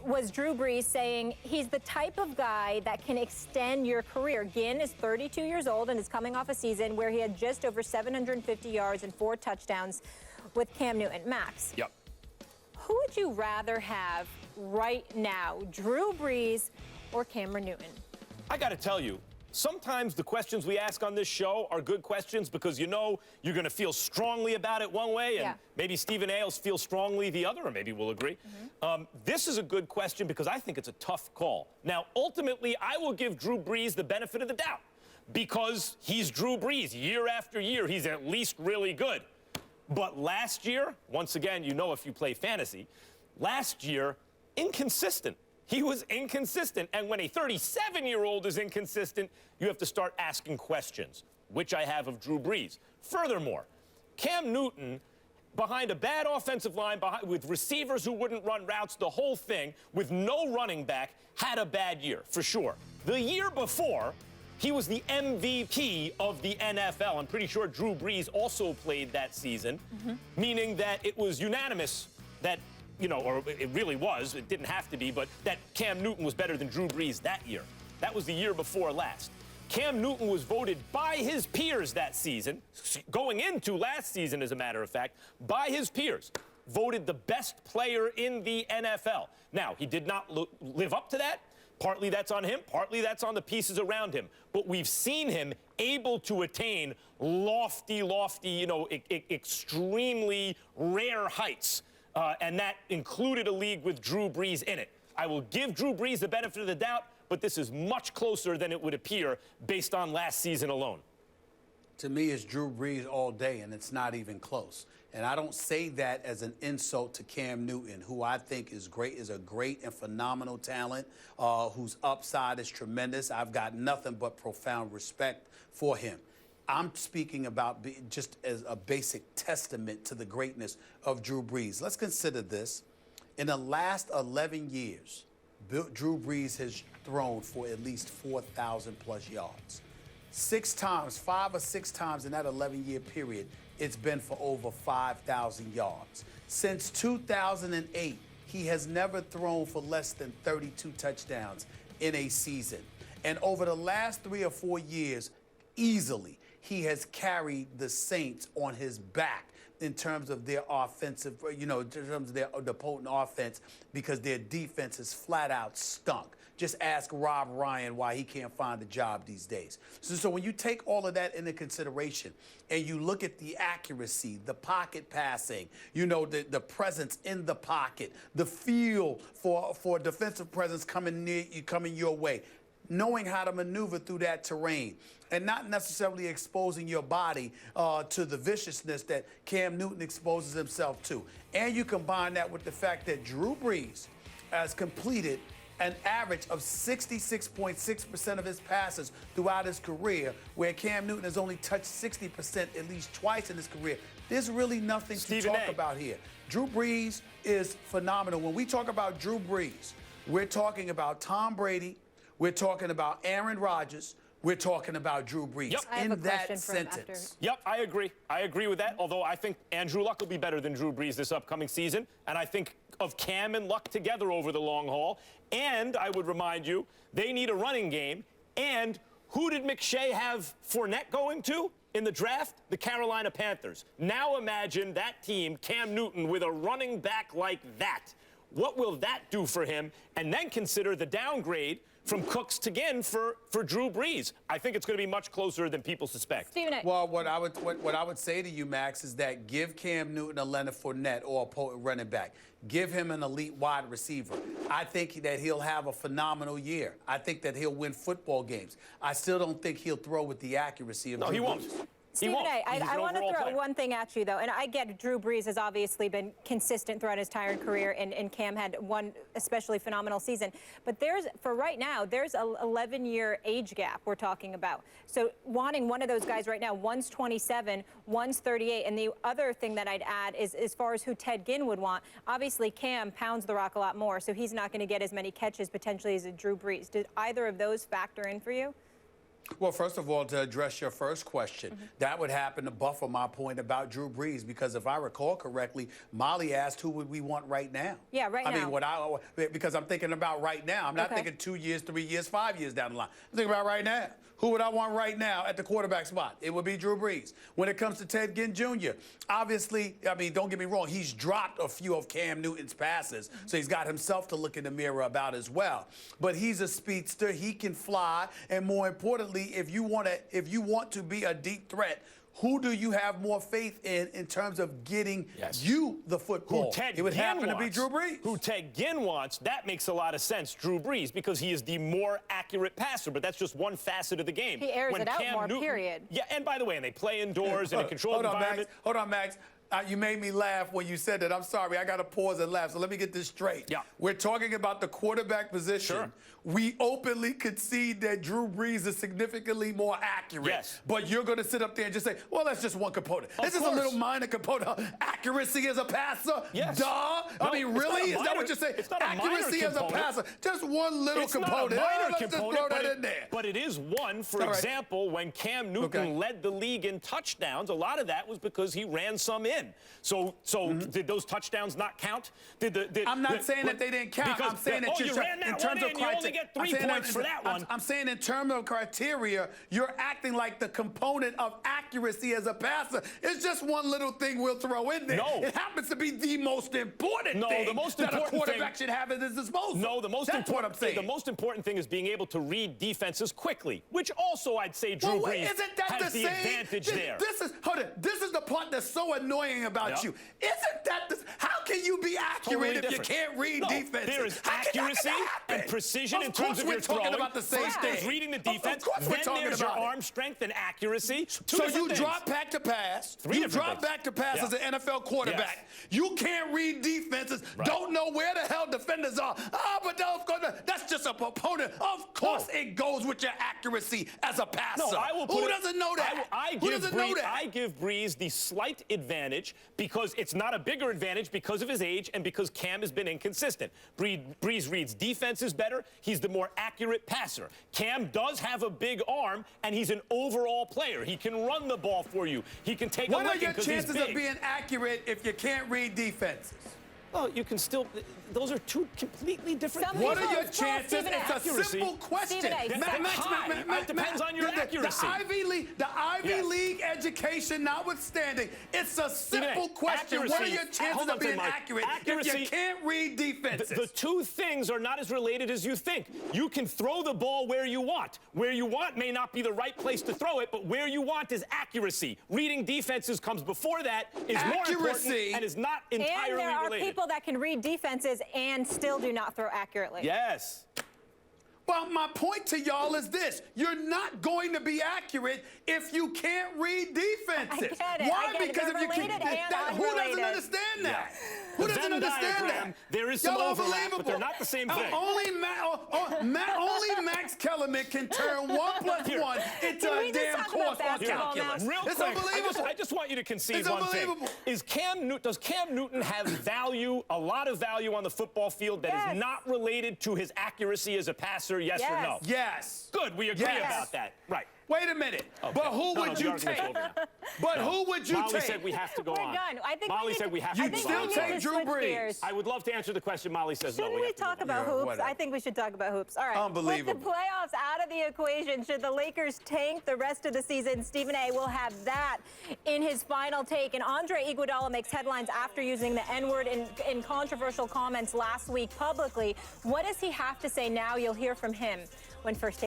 was Drew Brees saying he's the type of guy that can extend your career. Ginn is 32 years old and is coming off a season where he had just over 750 yards and 4 touchdowns with Cam Newton. Max. Yep. Who would you rather have right now, Drew Brees or Cameron Newton? I got to tell you, sometimes the questions we ask on this show are good questions because you know you're going to feel strongly about it one way, and maybe Stephen Ailes feels strongly the other, or maybe we'll agree. This is a good question because I think it's a tough call. Now, ultimately, I will give Drew Brees the benefit of the doubt because he's Drew Brees. Year after year, he's at least really good. But last year, once again, you know if you play fantasy, last year, inconsistent. He was inconsistent. And when a 37-year-old is inconsistent, you have to start asking questions, which I have of Drew Brees. Furthermore, Cam Newton, behind a bad offensive line, with receivers who wouldn't run routes, the whole thing, with no running back, had a bad year, for sure. The year before, he was the MVP of the NFL. I'm pretty sure Drew Brees also played that season, meaning that it was unanimous that, you know, or it really was, it didn't have to be, but that Cam Newton was better than Drew Brees that year. That was the year before last. Cam Newton was voted by his peers that season, going into last season, as a matter of fact, by his peers, voted the best player in the NFL. Now, he did not live up to that. Partly that's on him, partly that's on the pieces around him. But we've seen him able to attain lofty, you know, extremely rare heights. And that included a league with Drew Brees in it. I will give Drew Brees the benefit of the doubt, but this is much closer than it would appear based on last season alone. To me, it's Drew Brees all day, and it's not even close. And I don't say that as an insult to Cam Newton, who I think is great, is a great and phenomenal talent, whose upside is tremendous. I've got nothing but profound respect for him. I'm speaking about just as a basic testament to the greatness of Drew Brees. Let's consider this. In the last 11 years, Drew Brees has thrown for at least 4,000+ yards. 5 or 6 times in that 11-year period, it's been for over 5,000 yards. Since 2008, he has never thrown for less than 32 touchdowns in a season. And over the last 3 or 4 years, easily, he has carried the Saints on his back in terms of their offensive, you know, in terms of the potent offense, because their defense is flat out stunk. Just ask Rob Ryan why he can't find a job these days. So when you take all of that into consideration and you look at the accuracy, the pocket passing, you know, the presence in the pocket, the feel for defensive presence coming your way, knowing how to maneuver through that terrain, and not necessarily exposing your body to the viciousness that Cam Newton exposes himself to. And you combine that with the fact that Drew Brees has completed an average of 66.6% of his passes throughout his career, where Cam Newton has only touched 60% at least twice in his career. There's really nothing to talk about here. Drew Brees is phenomenal. When we talk about Drew Brees, we're talking about Tom Brady, we're talking about Aaron Rodgers, we're talking about Drew Brees. Yep. In that sentence. Yep, I agree. I agree with that, although I think Andrew Luck will be better than Drew Brees this upcoming season, and I think of Cam and Luck together over the long haul. And I would remind you, they need a running game. And who did McShay have Fournette going to in the draft? The Carolina Panthers. Now imagine that team, Cam Newton, with a running back like that. What will that do for him? And then consider the downgrade from Cooks to Ginn for Drew Brees. I think it's going to be much closer than people suspect. Stephen A. Well, what I would say to you, Max, is that give Cam Newton a Leonard Fournette or a potent running back. Give him an elite wide receiver. I think that he'll have a phenomenal year. I think that he'll win football games. I still don't think he'll throw with the accuracy of Drew Brees. He won't. Stephen A., I want to throw one thing at you, though, and I get Drew Brees has obviously been consistent throughout his entire career, and Cam had one especially phenomenal season. But for right now, there's an 11-year age gap we're talking about. So wanting one of those guys right now, one's 27, one's 38, and the other thing that I'd add is as far as who Ted Ginn would want, obviously Cam pounds the rock a lot more, so he's not going to get as many catches potentially as a Drew Brees. Did either of those factor in for you? Well, first of all, to address your first question, that would happen to buffer my point about Drew Brees, because if I recall correctly, Molly asked who would we want right now. Yeah, right now. I mean, because I'm thinking about right now. I'm not thinking 2 years, 3 years, 5 years down the line. I'm thinking about right now. Who would I want right now at the quarterback spot? It would be Drew Brees. When it comes to Ted Ginn Jr., obviously, I mean, don't get me wrong, he's dropped a few of Cam Newton's passes, so he's got himself to look in the mirror about as well. But he's a speedster, he can fly, and more importantly, if you want to be a deep threat, who do you have more faith in terms of getting you the football? It would happen to be Drew Brees. Who Ted Ginn wants, that makes a lot of sense, Drew Brees, because he is the more accurate passer, but that's just one facet of the game. He airs it out more, period. Yeah, and by the way, and they play indoors in a controlled environment. Hold on, Max. You made me laugh when you said that. I'm sorry. I got to pause and laugh. So let me get this straight. Yeah. We're talking about the quarterback position. Sure. We openly concede that Drew Brees is significantly more accurate. Yes. But you're going to sit up there and just say, well, that's just one component. It's just a little minor component. Accuracy as a passer? Yes. Duh. No, I mean, really? Is that what you're saying? It's not a Accuracy as a passer. Just one little component. Let's just throw that in there. But it is one. For example, when Cam Newton led the league in touchdowns, a lot of that was because he ran some in. So did those touchdowns not count? I'm not saying that they didn't count. I'm saying that you ran that in terms of criteria. You only get 3 points for that one. I'm saying in terms of criteria, you're acting like the component of accuracy as a passer. It's just one little thing we'll throw in there. No. It happens to be the most important thing that a quarterback should have at his disposal. No, that's what I'm saying. The most important thing is being able to read defenses quickly, which also I'd say Drew Brees has the advantage there. This is the part that's so annoying about you. Isn't that how can you be accurate if you can't read defense? There is accuracy and precision in terms of your throwing. Talking about the same thing. There's reading the defense. Then there's your arm strength and accuracy. So you drop back to pass. You drop back to pass as an NFL quarterback. You can't read defenses. Don't know where the hell defenders are. But that's just a component. Of course it goes with your accuracy as a passer. No, I will put Who doesn't know that? Who doesn't know that? I give Brees the slight advantage because it's not a bigger advantage because of his age and because Cam has been inconsistent. Brees reads defenses better. He's the more accurate passer. Cam does have a big arm, and he's an overall player. He can run the ball for you. He can take a licking because he's big. What are your chances of being accurate if you can't read defenses? Well, you can still. Those are two completely different things. What are your chances? It's a simple question. It depends on your accuracy. The Ivy League education notwithstanding, it's a simple question. What are your chances of being accurate if you can't read defenses? The two things are not as related as you think. You can throw the ball where you want. Where you want may not be the right place to throw it, but where you want is accuracy. Reading defenses comes before that, is more important, and is not entirely related. And there are people that can read defenses and still do not throw accurately. Yes. Well, my point to y'all is this. You're not going to be accurate if you can't read defenses. I get it. Why? Because if you can't, who doesn't understand that? Who doesn't understand that? There is some overlap, but they're not the same thing. Only Max Kellerman can turn 1 plus 1 into a damn course on calculus. It's unbelievable. I just want you to concede one thing. Does Cam Newton have value, a lot of value on the football field that is not related to his accuracy as a passer? Yes or no? Yes. Good. We agree about that. Right. Wait a minute. Okay. But who would you take? But who would you take? Molly said we have to go on. We're done. I think Molly said we have to go on. You'd still take Drew Brees. I would love to answer the question. Molly says no. Shouldn't we talk about hoops? Whatever. I think we should talk about hoops. All right. Unbelievable. With the playoffs out of the equation, should the Lakers tank the rest of the season? Stephen A. will have that in his final take. And Andre Iguodala makes headlines after using the N-word in controversial comments last week publicly. What does he have to say now? You'll hear from him when First Take.